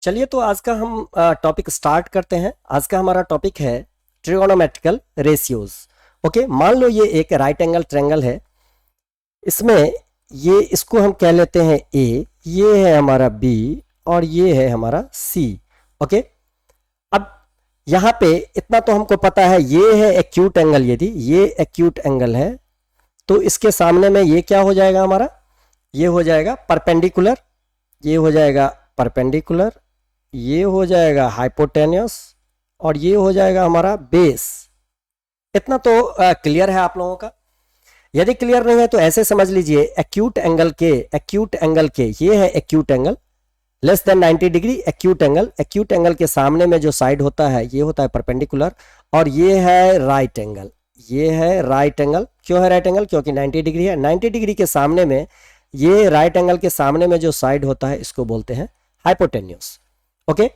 चलिए तो आज का हम टॉपिक स्टार्ट करते हैं। आज का हमारा टॉपिक है ट्रिगोनोमेट्रिकल रेशियोज। ओके, मान लो ये एक राइट एंगल ट्रायंगल है। इसमें ये इसको हम कह लेते हैं ए, ये है हमारा बी और ये है हमारा सी। ओके, अब यहाँ पे इतना तो हमको पता है, ये है एक्यूट एंगल। यदि ये एक्यूट एंगल है तो इसके सामने में ये क्या हो जाएगा हमारा, ये हो जाएगा परपेंडिकुलर, ये हो जाएगा परपेंडिकुलर, ये हो जाएगा हाइपोटेन्यूस और ये हो जाएगा हमारा बेस। इतना तो क्लियर है आप लोगों का। यदि क्लियर नहीं है तो ऐसे समझ लीजिए, एक्यूट एंगल के ये है acute angle less than 90 degree. Acute angle के सामने में जो साइड होता है ये होता है परपेंडिकुलर, और ये है राइट एंगल, ये है राइट एंगल। क्यों है राइट एंगल? क्योंकि 90 डिग्री है। 90 डिग्री के सामने में, ये राइट एंगल के सामने में जो साइड होता है इसको बोलते हैं हाइपोटेन्यूस। ओके,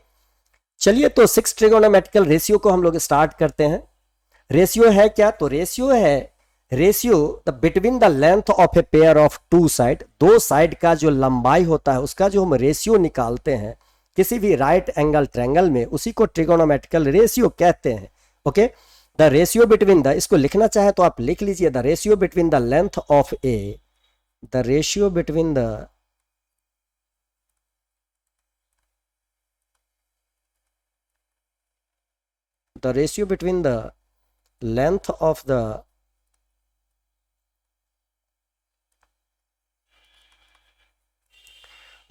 चलिए तो 6 ट्रिगोनोमेट्रिकल रेशियो को हम लोग स्टार्ट करते हैं। रेशियो है क्या? तो ratio the between the length of a pair of two side, दो साइड का जो लंबाई होता है उसका जो हम रेशियो निकालते हैं किसी भी राइट एंगल ट्रायंगल में, उसी को ट्रिगोनोमेट्रिकल रेशियो कहते हैं। Okay, the ratio between the, इसको लिखना चाहे तो आप लिख लीजिए, the ratio between the length of A, the ratio between the ratio between the length of the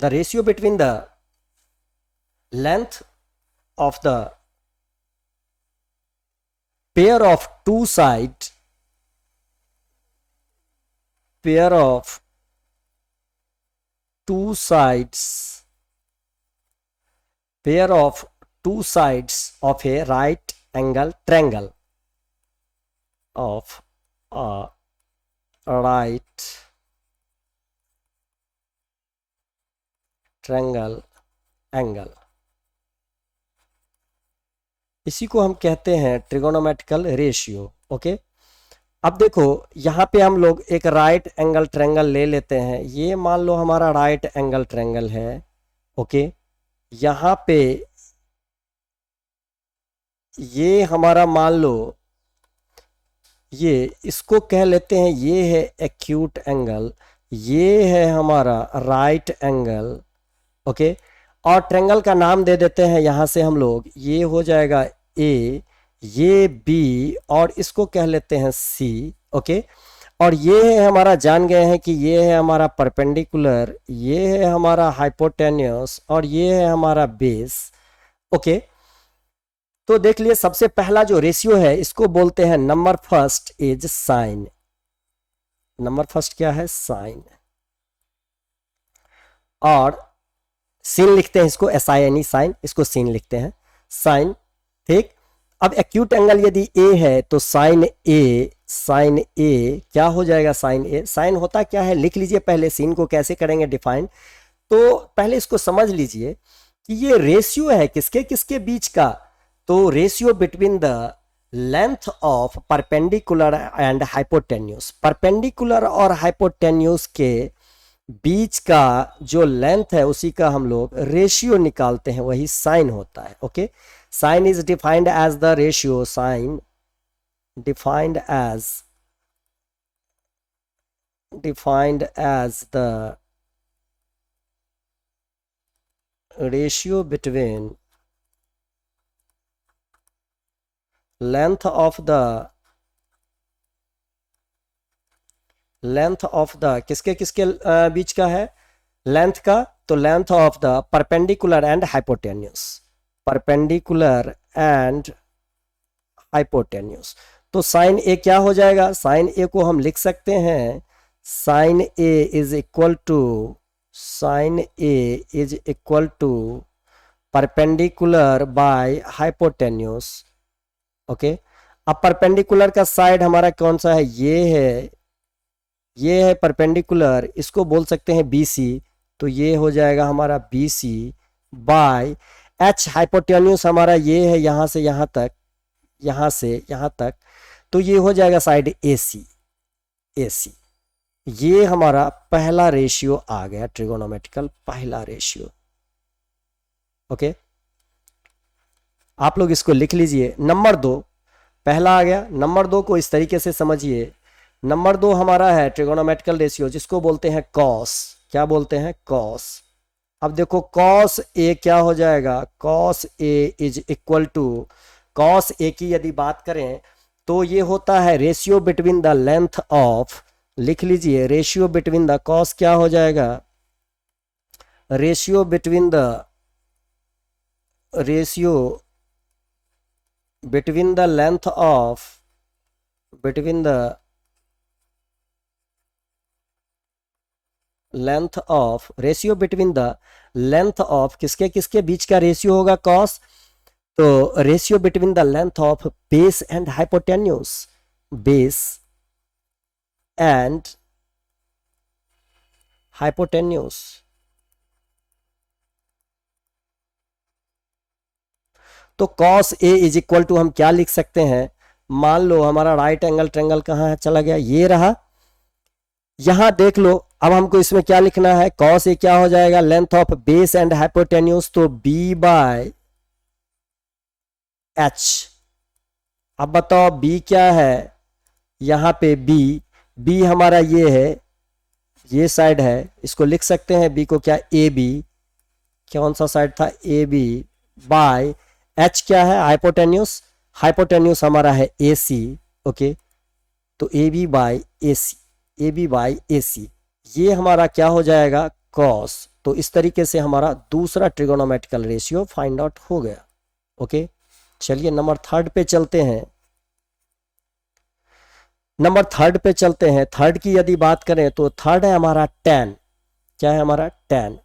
ratio between the length of the pair of two sides, pair of two sides, pair of two sides of a right angle triangle, of a right triangle angle, इसी को हम कहते हैं trigonometrical ratio. Okay, अब देखो यहाँ पे हम लोग एक राइट एंगल ट्रायंगल ले लेते हैं। ये मान लो हमारा राइट एंगल ट्रायंगल है। ओके, यहाँ पे ये हमारा मान लो, ये इसको कह लेते हैं, ये है एक्यूट एंगल, ये है हमारा राइट एंगल। ओके, और ट्रायंगल का नाम दे देते हैं यहाँ से हम लोग, ये हो जाएगा ए, ये बी और इसको कह लेते हैं सी। ओके, और ये है हमारा, जान गए हैं कि ये है हमारा परपेंडिकुलर, ये है हमारा हाइपोटेन्यूस और ये है हमारा बेस। ओके, तो देख लिए, सबसे पहला जो रेशियो है इसको बोलते हैं number first is sine. Number first क्या है? साइन। और सीन लिखते हैं इसको, SIN, साइन, इसको सीन लिखते हैं, साइन। ठीक, अब एक्यूट एंगल यदि ए है तो साइन ए क्या हो जाएगा? साइन ए। साइन होता क्या है लिख लीजिए पहले, सीन को कैसे करेंगे डिफाइन। तो पहले इसको समझ लीजिए कि ये रेशियो है किसके किसके बीच का, तो ratio between the length of perpendicular and hypotenuse. Perpendicular और हाइपोटेन्यूस के बीच का जो लेंथ है उसी का हम लोग रेशियो निकालते हैं, वही साइन होता है। Okay, sine is defined as the ratio, sine defined as the ratio between length of the किसके किसके बीच का है लेंथ का, तो length of the perpendicular and hypotenuse, perpendicular and hypotenuse. तो साइन ए क्या हो जाएगा? साइन ए को हम लिख सकते हैं, sine A is equal to perpendicular by hypotenuse. Okay, अब परपेंडिकुलर का साइड हमारा कौन सा है? ये है परपेंडिकुलर, इसको बोल सकते हैं BC, तो ये हो जाएगा हमारा BC बाय H। हाइपोटेन्यूस हमारा ये है यहाँ से यहाँ तक, यहाँ से यहाँ तक, तो ये हो जाएगा साइड AC। ये हमारा पहला रेशियो आ गया, ट्रिगोनोमेट्रिकल पहला रेशियो। ओके, आप लोग इसको लिख लीजिए। नंबर 2 पहला आ गया। नंबर 2 को इस तरीके से समझिए। नंबर 2 हमारा है ट्रिगोनोमेट्रिकल रेशियो, जिसको बोलते हैं कॉस। क्या बोलते हैं? कॉस। अब देखो कॉस ए क्या हो जाएगा? Cos A is equal to, cos A की यदि बात करें तो ये होता है ratio between the length of, लिख लीजिए, रेशियो बिटवीन द, कॉस क्या हो जाएगा? Ratio between the, ratio between the length of, between the length of, ratio between the length of, किसके किसके बीच का रेशियो होगा कॉस? तो ratio between the length of base and hypotenuse, base and hypotenuse. तो cos A is equal to हम क्या लिख सकते हैं? मान लो हमारा राइट एंगल ट्रायंगल कहाँ है, चला गया, ये रहा। यहां देख लो, अब हमको इसमें क्या लिखना है? कॉस ए क्या हो जाएगा? Length of base and hypotenuse, तो बी बाय एच। अब बताओ बी क्या है? यहां पे बी हमारा ये है, ये साइड है, इसको लिख सकते हैं बी को क्या? A B. कौन सा साइड था? A B. बाय एच क्या है? हाइपोटेन्यूस। हाइपोटेन्यूस हमारा है ए सी। ओके, तो A B by A C, A B by A C, ये हमारा क्या हो जाएगा? कॉस। तो इस तरीके से हमारा दूसरा ट्रिगोनोमेट्रिकल रेशियो फाइंड आउट हो गया। ओके, चलिए नंबर 3 पे चलते हैं। नंबर 3 पे चलते हैं। 3 की यदि बात करें तो 3 है हमारा tan। क्या है हमारा? tan।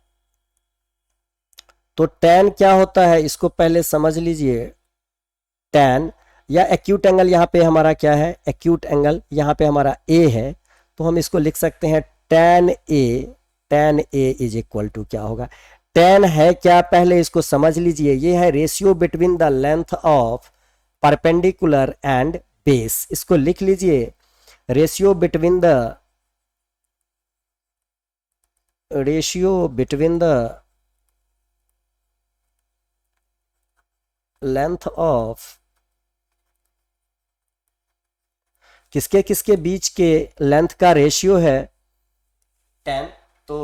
तो tan क्या होता है इसको पहले समझ लीजिए। tan या एक्यूट एंगल, यहाँ पे हमारा क्या है? एक्यूट एंगल, यहाँ पे हमारा a है, तो हम इसको लिख सकते हैं tan a। tan a is equal to क्या होगा? tan है क्या? पहले इसको समझ लीजिए। ये है ratio between the length of perpendicular and base. इसको लिख लीजिए, ratio between the, ratio between the length of, किसके किसके बीच के लेंथ का रेशियो है? tan। तो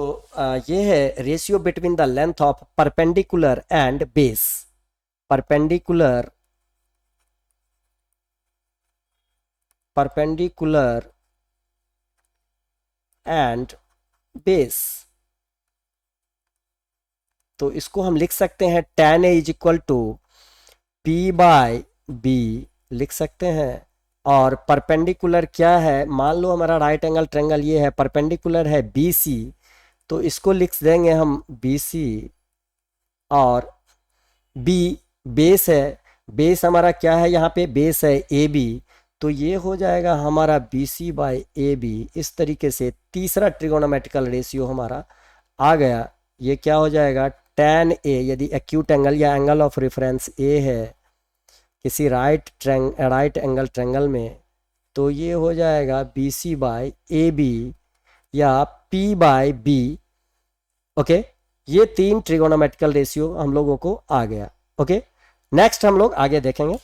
ये है ratio between the length of perpendicular and base, perpendicular, perpendicular and base. तो इसको हम लिख सकते हैं tan a is equal to p by b, लिख सकते हैं। और परपेंडिकुलर क्या है? मान लो हमारा राइट एंगल ट्रायंगल ये है, परपेंडिकुलर है BC, तो इसको लिख देंगे हम BC। और B बेस है, बेस हमारा क्या है? यहाँ पे बेस है AB, तो ये हो जाएगा हमारा BC बाय AB। इस तरीके से तीसरा ट्रिगोनोमेट्रिकल रेशियो हमारा आ गया। ये क्या हो जाएगा? tan A, यदि एक्यूट एंगल या एंगल ऑफ रेफरेंस A है किसी राइट एंगल ट्रायंगल में, तो ये हो जाएगा BC बाय AB या P बाय B। ओके, ये 3 ट्रिगोनोमेट्रिकल रेशियो हम लोगों को आ गया। ओके, नेक्स्ट हम लोग आगे देखेंगे।